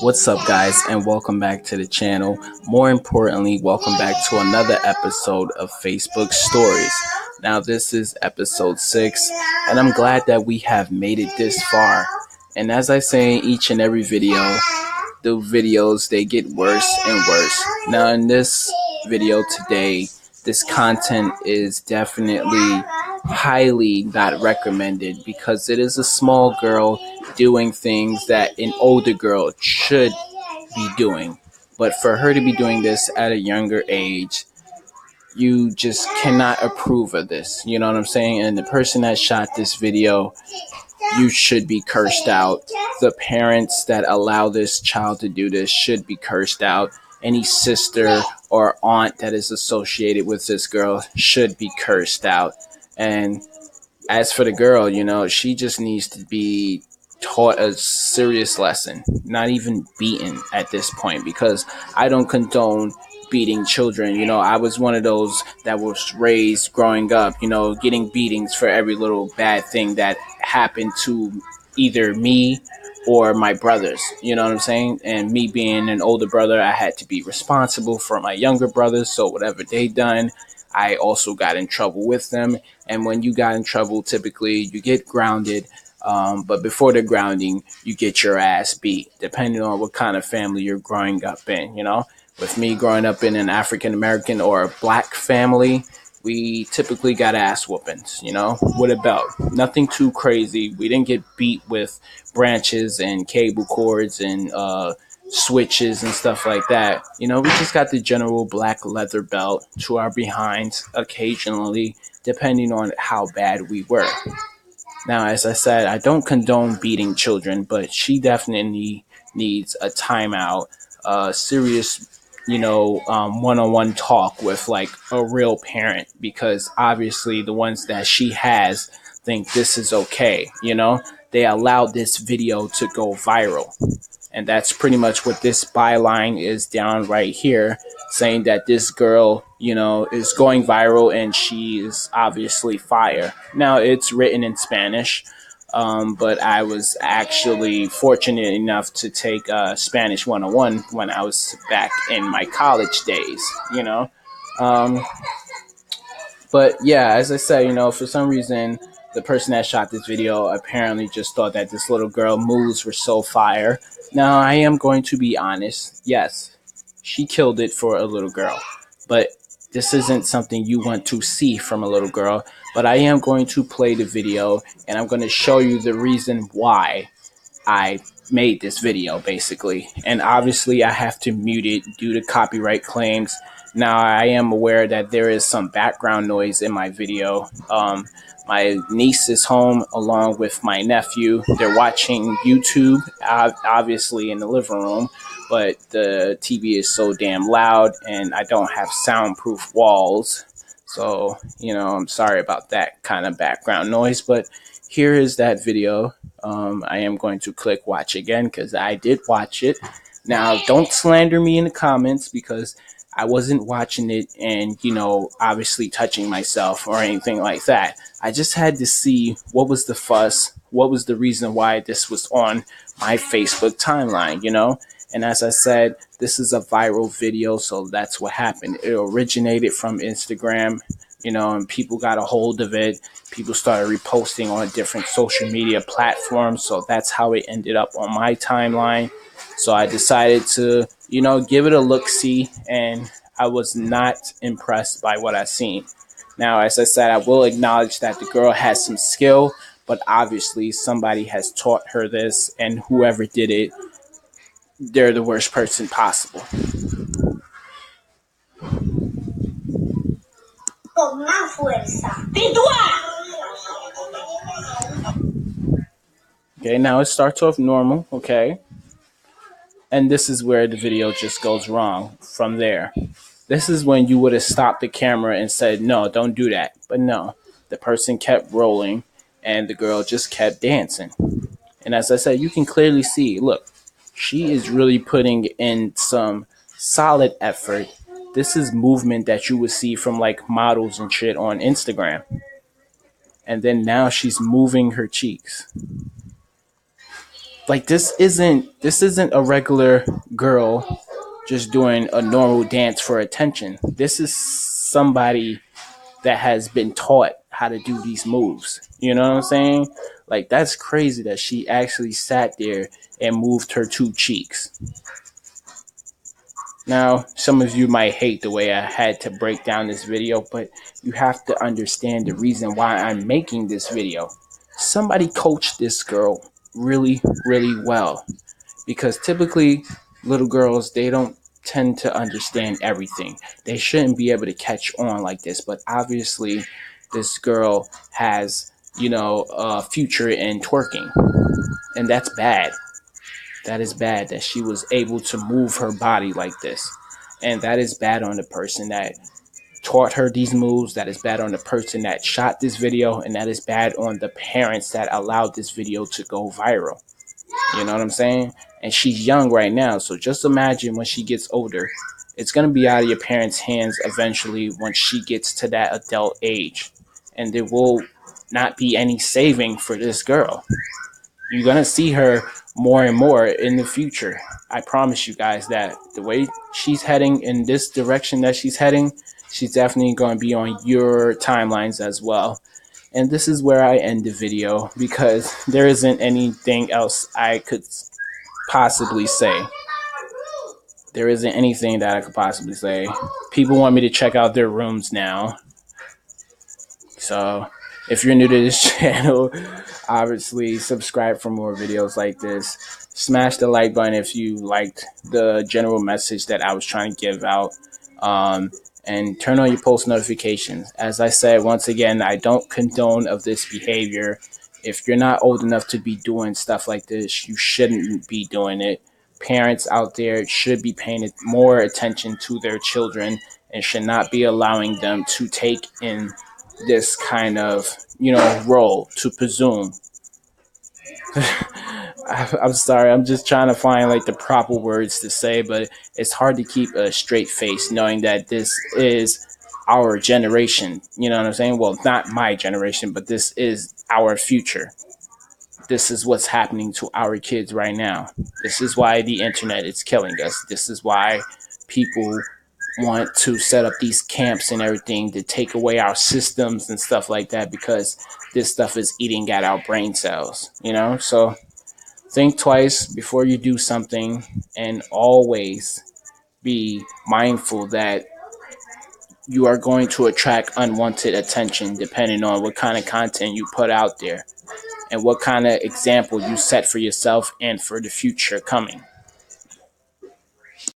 What's up, guys, and welcome back to the channel. More importantly, welcome back to another episode of Facebook Stories. Now, this is episode 6, and I'm glad that we have made it this far. And as I say in each and every video, the videos, they get worse and worse. Now, in this video today, this content is definitely highly not recommended because it is a small girl doing things that an older girl should be doing. But for her to be doing this at a younger age, you just cannot approve of this. You know what I'm saying? And the person that shot this video, you should be cursed out. The parents that allow this child to do this should be cursed out. Any sister or aunt that is associated with this girl should be cursed out. And as for the girl, she just needs to be taught a serious lesson, not even beaten at this point, because I don't condone beating children. I was one of those that was raised growing up, getting beatings for every little bad thing that happened to either me or my brothers. You know what I'm saying? And me being an older brother, I had to be responsible for my younger brothers. So whatever they done, I also got in trouble with them. And when you got in trouble, typically you get grounded. But before the grounding, you get your ass beat, depending on what kind of family you're growing up in. With me growing up in an African American or a black family, we typically got ass whoopings, with a belt. Nothing too crazy. We didn't get beat with branches and cable cords and switches and stuff like that. We just got the general black leather belt to our behinds occasionally, depending on how bad we were. Now, as I said, I don't condone beating children, but she definitely needs a timeout, serious, one-on-one talk with like a real parent, because obviously the ones that she has think this is okay. They allowed this video to go viral. And that's pretty much what this byline is down right here, saying that this girl, is going viral and she is obviously fire. Now, it's written in Spanish, but I was actually fortunate enough to take Spanish 101 when I was back in my college days, But yeah, as I said, for some reason, the person that shot this video apparently just thought that this little girl moves were so fire. Now, I am going to be honest. Yes, she killed it for a little girl. But this isn't something you want to see from a little girl. But I am going to play the video, and I'm going to show you the reason why I made this video, basically. And obviously, I have to mute it due to copyright claims. Now, I am aware that there is some background noise in my video. My niece is home along with my nephew. They're watching YouTube, obviously in the living room, but the TV is so damn loud and I don't have soundproof walls. So, I'm sorry about that kind of background noise, but here is that video. I am going to click watch again because I did watch it. Now, don't slander me in the comments because I wasn't watching it and, obviously touching myself or anything like that. I just had to see what was the fuss, what was the reason why this was on my Facebook timeline, And as I said, this is a viral video, so that's what happened. It originated from Instagram, and people got a hold of it. People started reposting on different social media platforms, so that's how it ended up on my timeline. So I decided to, give it a look-see, and I was not impressed by what I seen. Now, as I said, I will acknowledge that the girl has some skill, but obviously somebody has taught her this, and whoever did it, they're the worst person possible. Con más fuerza. Okay, now it starts off normal, okay? And this is where the video just goes wrong from there. This is when you would have stopped the camera and said, no, don't do that. But no, the person kept rolling and the girl just kept dancing. And as I said, you can clearly see, look, she is really putting in some solid effort. This is movement that you would see from like models and shit on Instagram. And then now she's moving her cheeks. Like this isn't a regular girl just doing a normal dance for attention. This is somebody that has been taught how to do these moves. You know what I'm saying? Like that's crazy that she actually sat there and moved her two cheeks. Now, some of you might hate the way I had to break down this video, but you have to understand the reason why I'm making this video. Somebody coached this girl really, really well because typically little girls, they don't tend to understand everything. They shouldn't be able to catch on like this, but obviously this girl has, a future in twerking, and that's bad. That is bad that she was able to move her body like this. And that is bad on the person that taught her these moves. That is bad on the person that shot this video. And that is bad on the parents that allowed this video to go viral. You know what I'm saying? And she's young right now. So just imagine when she gets older, it's going to be out of your parents' hands eventually when she gets to that adult age. And there will not be any saving for this girl. You're going to see her more and more in the future. I promise you guys that the way she's heading in this direction that she's heading, she's definitely going to be on your timelines as well. And this is where I end the video because there isn't anything else I could possibly say. There isn't anything that I could possibly say. People want me to check out their rooms now. So if you're new to this channel, obviously subscribe for more videos like this. Smash the like button if you liked the general message that I was trying to give out. And turn on your post notifications. As I said, once again, I don't condone of this behavior. If you're not old enough to be doing stuff like this, you shouldn't be doing it. Parents out there should be paying more attention to their children and should not be allowing them to take in this kind of, role to presume. I'm sorry, I'm just trying to find like the proper words to say, but it's hard to keep a straight face knowing that this is our generation. You know what I'm saying? Well, not my generation, but this is our future. This is what's happening to our kids right now. This is why the internet is killing us. This is why people want to set up these camps and everything to take away our systems and stuff like that, because this stuff is eating at our brain cells, So think twice before you do something, and always be mindful that you are going to attract unwanted attention depending on what kind of content you put out there and what kind of example you set for yourself and for the future coming.